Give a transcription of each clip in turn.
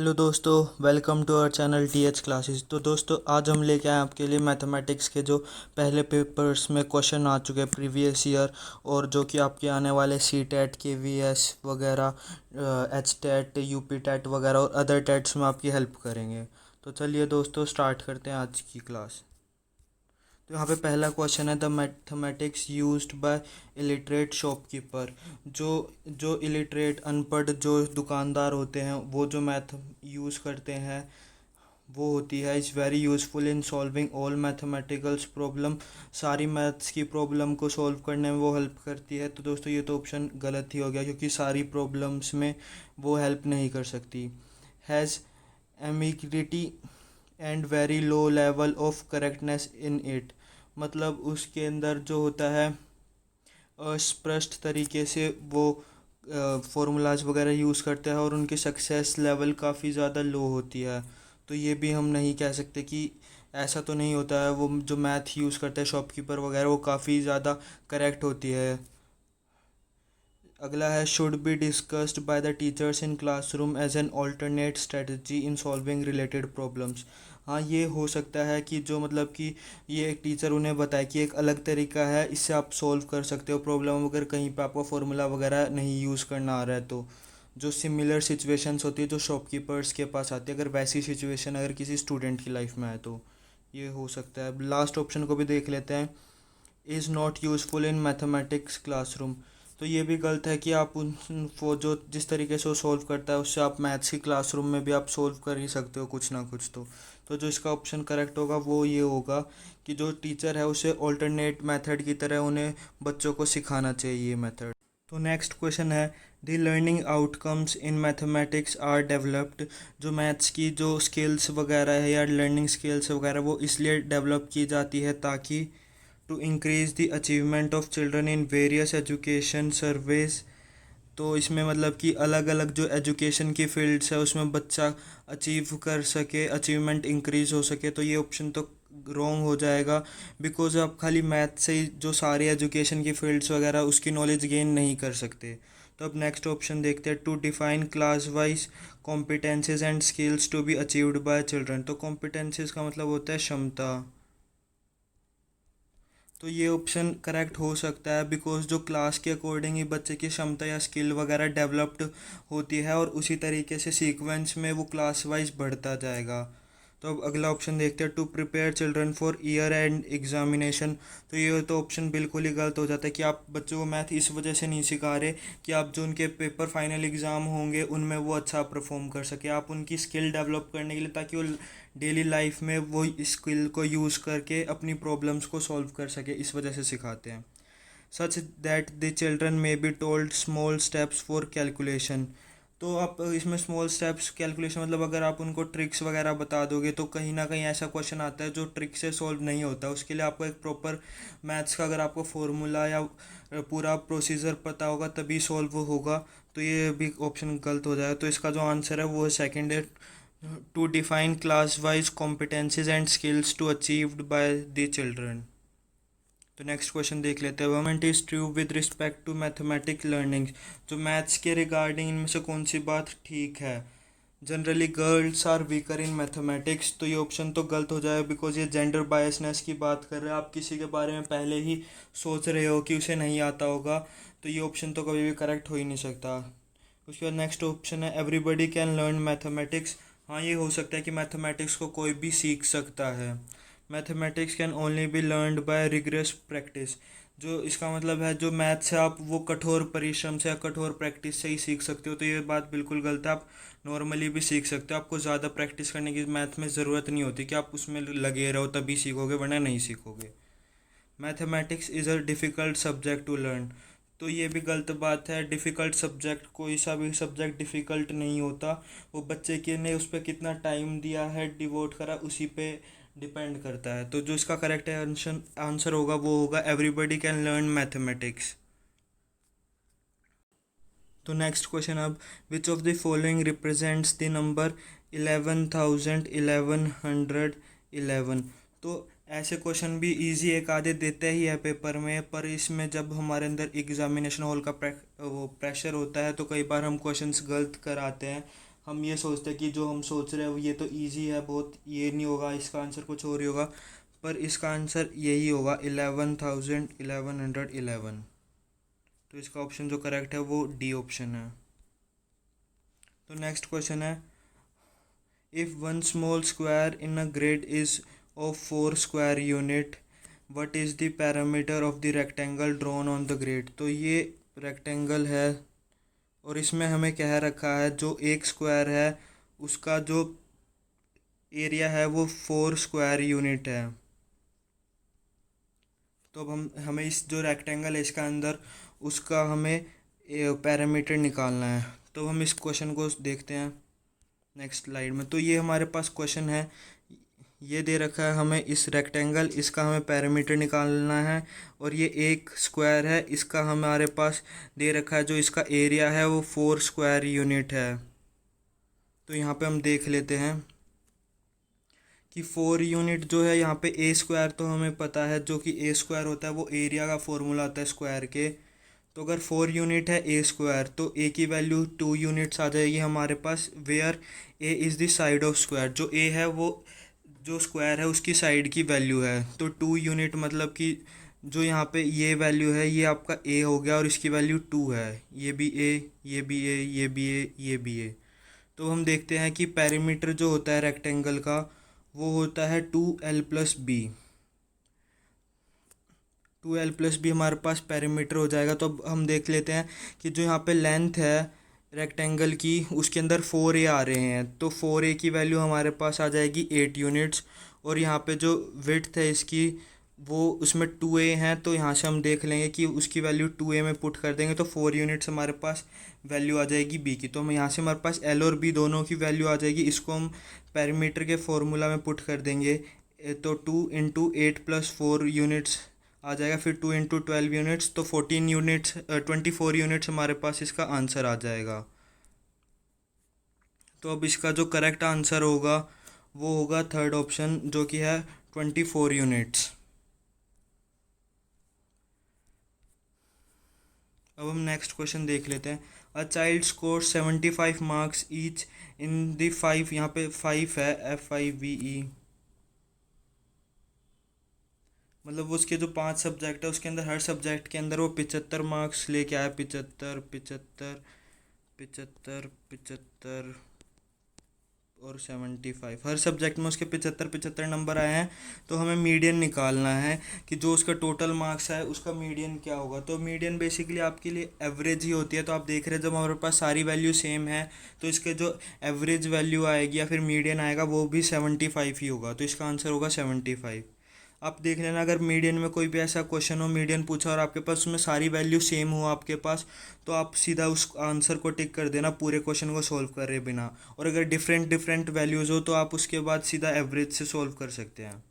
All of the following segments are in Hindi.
हेलो दोस्तों, welcome to our channel T H classes. तो दोस्तों, आज हम लेके आए आपके लिए मैथमेटिक्स के जो पहले पेपर्स में क्वेश्चन आ चुके हैं प्रीवियस ईयर, और जो कि आपके आने वाले C TET K V S वगैरह, H TET, U P TET वगैरह और अदर टेट्स में आपकी हेल्प करेंगे। तो चलिए दोस्तों, स्टार्ट करते हैं आज की क्लास। तो यहाँ पे पहला क्वेश्चन है, the mathematics used by illiterate shopkeeper. जो जो इलिटरेट अनपढ़ जो दुकानदार होते हैं, वो जो मैथ यूज़ करते हैं वो होती है, is very useful in solving all mathematicals problem. सारी मैथ्स की प्रॉब्लम को सॉल्व करने में वो हेल्प करती है। तो दोस्तों, ये तो ऑप्शन गलत ही हो गया, क्योंकि सारी प्रॉब्लम्स में वो हेल्प नहीं कर सकती। Has ambiguity and very low level of correctness in it. मतलब उसके अंदर जो होता है, अस्पष्ट तरीके से वो फॉर्मूलाज वगैरह यूज़ करते हैं और उनकी सक्सेस लेवल काफ़ी ज़्यादा लो होती है। तो ये भी हम नहीं कह सकते कि ऐसा तो नहीं होता है, वो जो मैथ यूज़ करते हैं शॉपकीपर वगैरह वो काफ़ी ज़्यादा करेक्ट होती है। अगला है, should be discussed by the teachers in classroom as an alternate strategy in solving related problems. हाँ, ये हो सकता है कि जो मतलब कि ये एक टीचर उन्हें बताए कि एक अलग तरीका है, इससे आप सॉल्व कर सकते हो प्रॉब्लम, अगर कहीं पे आपको फार्मूला वगैरह नहीं यूज़ करना आ रहा है तो। जो सिमिलर सिचुएशंस होती है जो शॉपकीपर्स के पास आती है, अगर वैसी सिचुएशन अगर किसी स्टूडेंट की लाइफ में आए तो ये हो सकता है। लास्ट ऑप्शन को भी देख लेते हैं, is not useful in mathematics classroom. तो ये भी गलत है कि आप उन वो जो जिस तरीके से वो सॉल्व करता है उससे आप मैथ्स की क्लासरूम में भी आप सॉल्व कर ही सकते हो कुछ ना कुछ। तो जो इसका ऑप्शन करेक्ट होगा वो ये होगा कि जो टीचर है उसे ऑल्टरनेट मेथड की तरह उन्हें बच्चों को सिखाना चाहिए ये मेथड। तो नेक्स्ट क्वेश्चन है, the learning outcomes in mathematics are developed. जो मैथ्स की जो स्किल्स वगैरह है या लर्निंग स्किल्स वगैरह वो इसलिए डेवलप की जाती है ताकि to increase the achievement of children in various education surveys. तो इसमें मतलब कि अलग अलग जो एजुकेशन की फील्ड्स है उसमें बच्चा अचीव कर सके, अचीवमेंट इंक्रीज हो सके। तो ये ऑप्शन तो रॉन्ग हो जाएगा, बिकॉज आप खाली मैथ से ही जो सारी एजुकेशन की फील्ड्स वगैरह उसकी नॉलेज गेन नहीं कर सकते। तो अब नेक्स्ट ऑप्शन देखते हैं, to define class wise competencies and skills to be achieved by children. तो कॉम्पिटेंसेज का मतलब होता है क्षमता। तो ये ऑप्शन करेक्ट हो सकता है, बिकॉज जो क्लास के अकॉर्डिंग ही बच्चे की क्षमता या स्किल वगैरह डेवलप्ड होती है और उसी तरीके से सीक्वेंस में वो क्लास वाइज बढ़ता जाएगा। तो अब अगला ऑप्शन देखते हैं, to prepare children for year end examination. तो ये तो ऑप्शन बिल्कुल ही गलत हो जाता है कि आप बच्चों को मैथ इस वजह से नहीं सिखा रहे कि आप जो उनके पेपर फाइनल एग्ज़ाम होंगे उनमें वो अच्छा परफॉर्म कर सके। आप उनकी स्किल डेवलप करने के लिए, ताकि वो डेली लाइफ में वो स्किल को यूज़ करके अपनी प्रॉब्लम्स को सॉल्व कर सके, इस वजह से सिखाते हैं। Such that the children may be told small steps for calculation. तो आप इसमें स्मॉल स्टेप्स कैलकुलेशन मतलब अगर आप उनको ट्रिक्स वगैरह बता दोगे तो कहीं ना कहीं ऐसा क्वेश्चन आता है जो ट्रिक से सॉल्व नहीं होता। उसके लिए आपको एक प्रॉपर मैथ्स का अगर आपको फॉर्मूला या पूरा प्रोसीजर पता होगा तभी सॉल्व होगा। तो ये भी ऑप्शन गलत हो जाएगा। तो इसका जो आंसर है वो सेकंड है, to define class wise competencies and skills to achieved by the children. तो नेक्स्ट क्वेश्चन देख लेते हैं, government is true with respect to mathematic learning. जो मैथ्स के रिगार्डिंग इनमें से कौन सी बात ठीक है? Generally girls are weaker in mathematics. तो ये ऑप्शन तो गलत हो जाएगा, बिकॉज ये जेंडर बायसनेस की बात कर रहे हैं। आप किसी के बारे में पहले ही सोच रहे हो कि उसे नहीं आता होगा, तो ये ऑप्शन तो कभी भी करेक्ट हो ही नहीं सकता। उसके बाद नेक्स्ट ऑप्शन है, एवरीबडी कैन लर्न मैथमेटिक्स। हाँ, ये हो सकता है कि मैथमेटिक्स को कोई भी सीख सकता है। Mathematics can only be learned by rigorous practice. जो इसका मतलब है जो मैथ्स है आप वो कठोर परिश्रम से या कठोर प्रैक्टिस से ही सीख सकते हो। तो ये बात बिल्कुल गलत है। आप नॉर्मली भी सीख सकते हो, आपको ज़्यादा प्रैक्टिस करने की मैथ में ज़रूरत नहीं होती कि आप उसमें लगे रहो तभी सीखोगे, वरना नहीं सीखोगे। Mathematics is a difficult subject to learn. तो ये भी गलत बात है। डिफ़िकल्ट सब्जेक्ट, कोई सा भी सब्जेक्ट डिफ़िकल्ट नहीं होता। वो बच्चे के ने उस पर कितना टाइम दिया है, डिवोट करा, उसी पे डिपेंड करता है। तो जो इसका करेक्ट आंसर आंसर होगा वो होगा, एवरीबडी कैन लर्न मैथमेटिक्स। तो नेक्स्ट क्वेश्चन अब, which of the following represents the number 11,1111। तो ऐसे क्वेश्चन भी इजी एक आधे देते ही है पेपर में, पर इसमें जब हमारे अंदर एग्जामिनेशन हॉल का वो प्रेशर होता है तो कई बार हम क्वेश्चंस गलत कराते हैं। हम ये सोचते हैं कि जो हम सोच रहे हैं ये तो इजी है बहुत, ये नहीं होगा, इसका आंसर कुछ और ही होगा, पर इसका आंसर यही होगा 11,1111। तो इसका ऑप्शन जो करेक्ट है वो डी ऑप्शन है। तो नेक्स्ट क्वेश्चन है, if one small square in a grid is of 4 square unit, what is the parameter of the rectangle drawn on the grid. तो ये रेक्टेंगल है और इसमें हमें कह रखा है जो एक स्क्वायर है उसका जो एरिया है वो 4 स्क्वायर यूनिट है। तो अब हम हमें इस जो रेक्टेंगल है इसका अंदर उसका हमें पैरामीटर निकालना है। तो हम इस क्वेश्चन को देखते हैं नेक्स्ट स्लाइड में। तो ये हमारे पास क्वेश्चन है, ये दे रखा है हमें इस रेक्टेंगल, इसका हमें पैरामीटर निकालना है, और ये एक स्क्वायर है, इसका हमारे पास दे रखा है जो इसका एरिया है वो 4 स्क्वायर यूनिट है। तो यहाँ पे हम देख लेते हैं कि 4 यूनिट जो है यहाँ पे ए स्क्वायर तो हमें पता है, जो कि ए स्क्वायर होता है वो एरिया का फॉर्मूला आता है स्क्वायर के। तो अगर 4 यूनिट है ए स्क्वायर तो ए की वैल्यू 2 यूनिट्स आ जाएगी हमारे पास, where A is the side of square. जो ए है वो जो स्क्वायर है उसकी साइड की वैल्यू है। तो 2 यूनिट मतलब कि जो यहाँ पे ये वैल्यू है ये आपका ए हो गया और इसकी वैल्यू 2 है, ये भी ए, ये भी ए, ये भी ए, ये भी ए। तो हम देखते हैं कि पेरीमीटर जो होता है रेक्टेंगल का वो होता है 2l+b। 2l+b हमारे पास पेरीमीटर हो जाएगा। तो अब हम देख लेते हैं कि जो यहाँ पे लेंथ है रेक्टेंगल की उसके अंदर 4a आ रहे हैं, तो 4a की वैल्यू हमारे पास आ जाएगी 8 यूनिट्स। और यहाँ पे जो विड्थ है इसकी वो उसमें 2a है, तो यहाँ से हम देख लेंगे कि उसकी वैल्यू 2a में पुट कर देंगे तो 4 यूनिट्स हमारे पास वैल्यू आ जाएगी b की। तो हम यहाँ से हमारे पास l और b दोनों की वैल्यू आ जाएगी, इसको हम पेरीमीटर के फॉर्मूला में पुट कर देंगे। तो 2 × 8 + 4 यूनिट्स आ जाएगा, फिर 2 × 12 यूनिट्स, तो 14 यूनिट्स 24 यूनिट्स हमारे पास इसका आंसर आ जाएगा। तो अब इसका जो करेक्ट आंसर होगा वो होगा थर्ड ऑप्शन, जो कि है 24 यूनिट्स। अब हम नेक्स्ट क्वेश्चन देख लेते हैं। A child score 75 marks each in the 5, यहाँ पे 5 है, FIVE, मतलब वो उसके जो 5 सब्जेक्ट है उसके अंदर हर सब्जेक्ट के अंदर वो 75 मार्क्स लेके आया, 75 75 75 75 और 75, हर सब्जेक्ट में उसके 75 75 नंबर आए हैं। तो हमें मीडियन निकालना है कि जो उसका टोटल मार्क्स है उसका मीडियन क्या होगा। तो मीडियन बेसिकली आपके लिए एवरेज ही होती है। तो आप देख रहे हैं जब हमारे पास सारी वैल्यू सेम है तो इसके जो एवरेज वैल्यू आएगी या फिर मीडियन आएगा वो भी 75 ही होगा। तो इसका आंसर होगा 75। आप देख लेना अगर मीडियन में कोई भी ऐसा क्वेश्चन हो, मीडियन पूछा और आपके पास उसमें सारी वैल्यू सेम हो आपके पास, तो आप सीधा उस आंसर को टिक कर देना पूरे क्वेश्चन को सॉल्व करे बिना। और अगर डिफरेंट डिफरेंट वैल्यूज़ हो तो आप उसके बाद सीधा एवरेज से सॉल्व कर सकते हैं।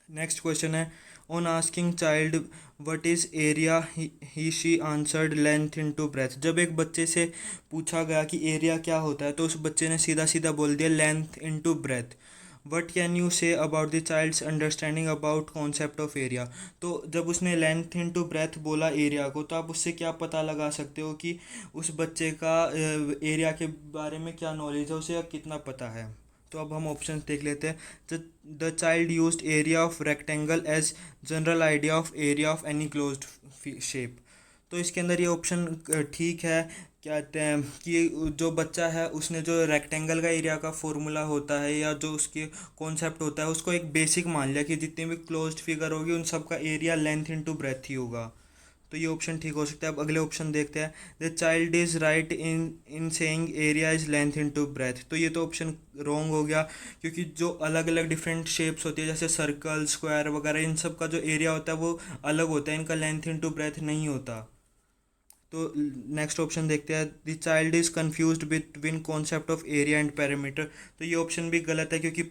नेक्स्ट क्वेश्चन है, on asking child what is area he she answered length into breath. जब एक बच्चे से पूछा गया कि एरिया क्या होता है तो उस बच्चे ने सीधा सीधा बोल दिया length into breadth. What can you say about the child's understanding about concept of area. तो जब उसने लेंथ इनटू ब्रेथ बोला एरिया को, तो आप उससे क्या पता लगा सकते हो कि उस बच्चे का एरिया के बारे में क्या नॉलेज है, उसे कितना पता है। तो अब हम ऑप्शन देख लेते हैं। The child used area of rectangle as general idea of area of any closed shape. तो इसके अंदर ये ऑप्शन ठीक है। क्या कहते हैं कि जो बच्चा है उसने जो रेक्टेंगल का एरिया का फॉर्मूला होता है या जो उसके कॉन्सेप्ट होता है उसको एक बेसिक मान लिया कि जितनी भी क्लोज्ड फिगर होगी उन सब का एरिया लेंथ इनटू ब्रेथ ही होगा। तो ये ऑप्शन ठीक हो सकता है। अब अगले ऑप्शन देखते हैं। The child is right in saying area is length into breath. तो ये तो ऑप्शन रॉन्ग हो गया, क्योंकि जो अलग अलग डिफरेंट शेप्स होती है जैसे सर्कल स्क्वायर वगैरह इन सब का जो एरिया होता है वो अलग होता है, इनका लेंथ इनटू ब्रेथ नहीं होता। तो नेक्स्ट ऑप्शन देखते हैं। The child is confused between concept of area and parameter. तो ये ऑप्शन भी गलत है, क्योंकि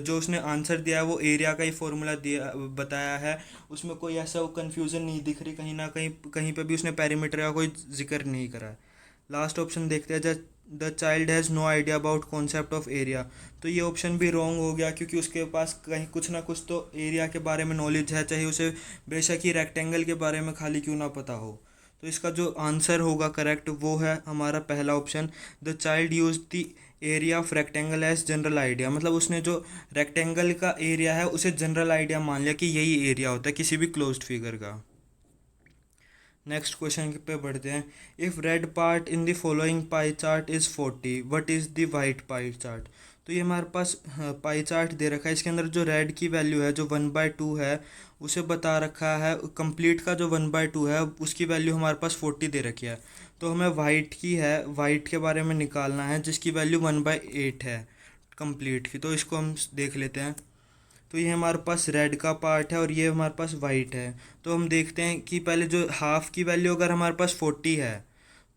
जो उसने आंसर दिया है वो एरिया का ही फॉर्मूला दिया बताया है, उसमें कोई ऐसा कन्फ्यूज़न नहीं दिख रही कहीं ना कहीं, कहीं पे भी उसने पैरामीटर का कोई जिक्र नहीं करा है। लास्ट ऑप्शन देखते हैं। The child has no idea about concept of area. तो ये ऑप्शन भी रॉन्ग हो गया, क्योंकि उसके पास कहीं कुछ ना कुछ तो एरिया के बारे में नॉलेज है, चाहे उसे बेशक ही रेक्टेंगल के बारे में खाली क्यों ना पता हो। तो इसका जो आंसर होगा करेक्ट वो है हमारा पहला option, the child use the area of rectangle as general idea. मतलब उसने जो रेक्टेंगल का एरिया है उसे जनरल आइडिया मान लिया कि यही एरिया होता है किसी भी क्लोज्ड फिगर का। नेक्स्ट क्वेश्चन पे बढ़ते हैं। If red part in the following pie chart is 40, what is the white pie chart. तो ये हमारे पास पाई चार्ट दे रखा है, इसके अंदर जो रेड की वैल्यू है जो 1/2 है उसे बता रखा है, कंप्लीट का जो 1/2 है उसकी वैल्यू हमारे पास 40 दे रखी है। तो हमें वाइट की है, वाइट के बारे में निकालना है जिसकी वैल्यू 1/8 है कंप्लीट की। तो इसको हम देख लेते हैं। तो ये हमारे पास रेड का पार्ट है और ये हमारे पास वाइट है। तो हम देखते हैं कि पहले जो हाफ़ की वैल्यू अगर हमारे पास 40 है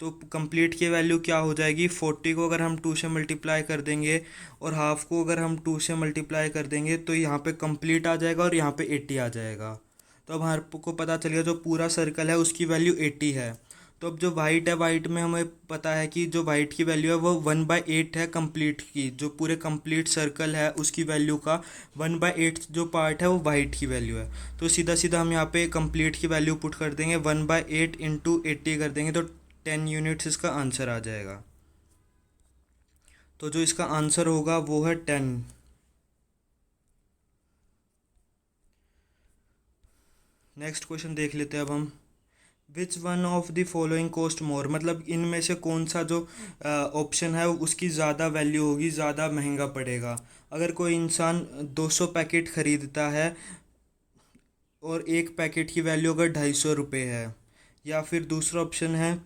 तो कंप्लीट की वैल्यू क्या हो जाएगी, 40 को अगर हम 2 से मल्टीप्लाई कर देंगे और हाफ़ को अगर हम 2 से मल्टीप्लाई कर देंगे तो यहाँ पे कंप्लीट आ जाएगा और यहाँ पे 80 आ जाएगा। तो अब हमारे को पता चल गया जो पूरा सर्कल है उसकी वैल्यू 80 है। तो अब जो वाइट है, वाइट में हमें पता है कि जो वाइट की वैल्यू है वो 1/8 है कंप्लीट की, जो पूरे कंप्लीट सर्कल है उसकी वैल्यू का 1/8 जो पार्ट है वो वाइट की वैल्यू है। तो सीधा सीधा हम यहाँ पे कंप्लीट की वैल्यू पुट कर देंगे, 1/8 इंटू 80 कर देंगे तो 10 यूनिट्स इसका आंसर आ जाएगा। तो जो इसका आंसर होगा वो है 10। नेक्स्ट क्वेश्चन देख लेते हैं अब हम। Which one of the following cost more, मतलब इनमें से कौन सा जो ऑप्शन है उसकी ज़्यादा वैल्यू होगी, ज़्यादा महंगा पड़ेगा। अगर कोई इंसान 200 पैकेट ख़रीदता है और एक पैकेट की वैल्यू अगर 250 रुपये है, या फिर दूसरा ऑप्शन है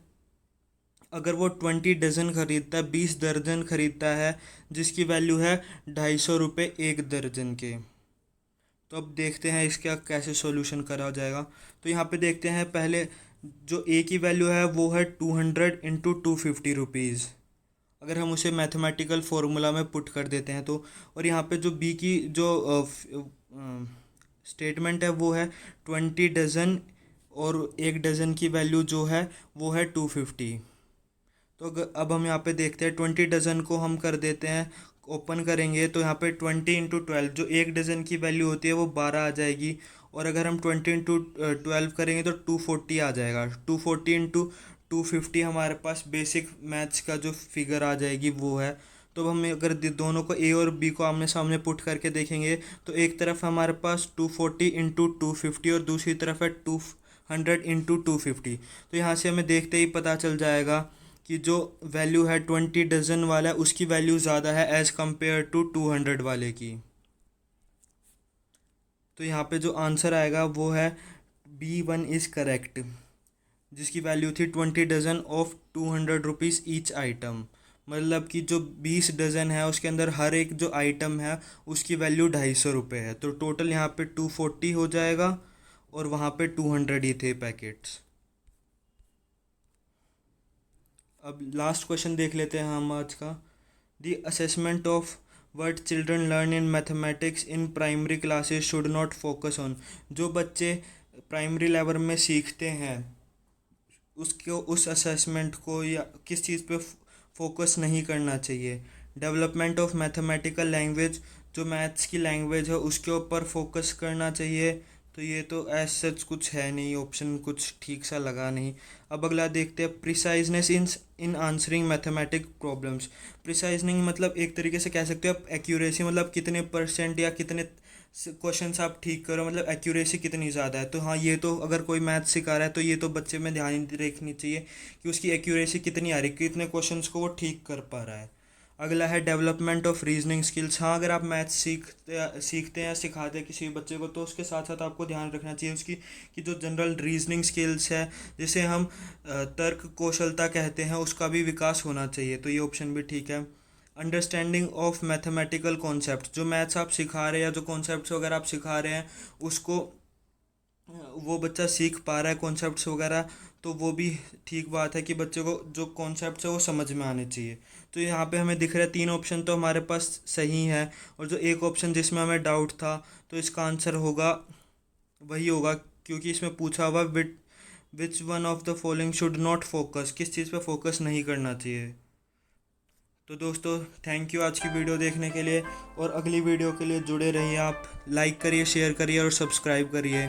अगर वो 20 डज़न ख़रीदता है, 20 दर्जन ख़रीदता है जिसकी वैल्यू है 250 रुपये एक दर्जन के। तो अब देखते हैं इसका कैसे सॉल्यूशन करा जाएगा। तो यहाँ पे देखते हैं पहले जो ए की वैल्यू है वो है 200 इंटू 250 रुपीज़। अगर हम उसे मैथमेटिकल फार्मूला में पुट कर देते हैं तो, और यहाँ पे जो बी की जो स्टेटमेंट है वो है 20 डज़न और एक डज़न की वैल्यू जो है वो है 250। तो अब हम यहाँ पे देखते हैं 20 डज़न को हम कर देते हैं, ओपन करेंगे तो यहाँ पे 20 इंटू 12 जो एक डज़न की वैल्यू होती है वो 12 आ जाएगी। और अगर हम 20 इंटू 12 करेंगे तो 240 आ जाएगा। 240 इंटू 250 हमारे पास बेसिक मैथ्स का जो फिगर आ जाएगी वो है। तो हम अगर दोनों को ए और बी को आमने सामने पुट करके देखेंगे तो एक तरफ हमारे पास 240 इंटू 250 और दूसरी तरफ है 200 इंटू 250। तो यहाँ से हमें देखते ही पता चल जाएगा कि जो वैल्यू है 20 डज़न वाला है उसकी वैल्यू ज़्यादा है एज़ कम्पेयर टू 200 वाले की। तो यहाँ पे जो आंसर आएगा वो है B1 इज़ करेक्ट, जिसकी वैल्यू थी 20 dozen of 200 rupees each item. मतलब कि जो 20 डज़न है उसके अंदर हर एक जो आइटम है उसकी वैल्यू 250 रुपये है। तो टोटल यहाँ पे 240 हो जाएगा और वहाँ पे 200 ही थे पैकेट्स। अब लास्ट क्वेश्चन देख लेते हैं हम आज का। The assessment of what children learn in mathematics in primary classes should not focus on. जो बच्चे प्राइमरी लेवल में सीखते हैं उसको, उस असेसमेंट को या किस चीज़ पे फोकस नहीं करना चाहिए। डेवलपमेंट ऑफ मैथमेटिकल लैंग्वेज, जो मैथ्स की लैंग्वेज है उसके ऊपर फोकस करना चाहिए। तो ये तो एज सच कुछ है नहीं, ऑप्शन कुछ ठीक सा लगा नहीं। अब अगला देखते हैं, प्रिसाइजनेस इन आंसरिंग मैथमेटिक प्रॉब्लम्स। प्रिसाइजनिंग मतलब एक तरीके से कह सकते हो आप एक्यूरेसी, मतलब कितने परसेंट या कितने क्वेश्चंस आप ठीक करो, मतलब एक्यूरेसी कितनी ज़्यादा है। तो हाँ, ये तो अगर कोई मैथ सिखा रहा है तो ये तो बच्चे में ध्यान रखनी चाहिए कि उसकी एक्यूरेसी कितनी आ रही है, कितने क्वेश्चंस को वो ठीक कर पा रहा है। अगला है डेवलपमेंट ऑफ रीजनिंग स्किल्स। हाँ, अगर आप मैथ्स सीखते हैं या सिखाते हैं किसी बच्चे को तो उसके साथ साथ आपको ध्यान रखना चाहिए उसकी कि जो जनरल रीजनिंग स्किल्स है जिसे हम तर्क कौशलता कहते हैं उसका भी विकास होना चाहिए। तो ये ऑप्शन भी ठीक है। अंडरस्टैंडिंग ऑफ मैथमेटिकल कॉन्सेप्ट, जो मैथ्स आप सिखा रहे हैं या जो कॉन्सेप्ट्स वगैरह आप सिखा रहे हैं उसको वो बच्चा सीख पा रहा है कॉन्सेप्ट्स वगैरह, तो वो भी ठीक बात है कि बच्चे को जो कॉन्सेप्ट्स है वो समझ में आने चाहिए। तो यहाँ पे हमें दिख रहा है 3 ऑप्शन तो हमारे पास सही है, और जो एक ऑप्शन जिसमें हमें डाउट था तो इसका आंसर होगा वही होगा, क्योंकि इसमें पूछा हुआ which one of the following should not focus, किस चीज़ पे फोकस नहीं करना चाहिए। तो दोस्तों, थैंक यू आज की वीडियो देखने के लिए, और अगली वीडियो के लिए जुड़े रहिए आप। लाइक करिए, शेयर करिए और सब्सक्राइब करिए।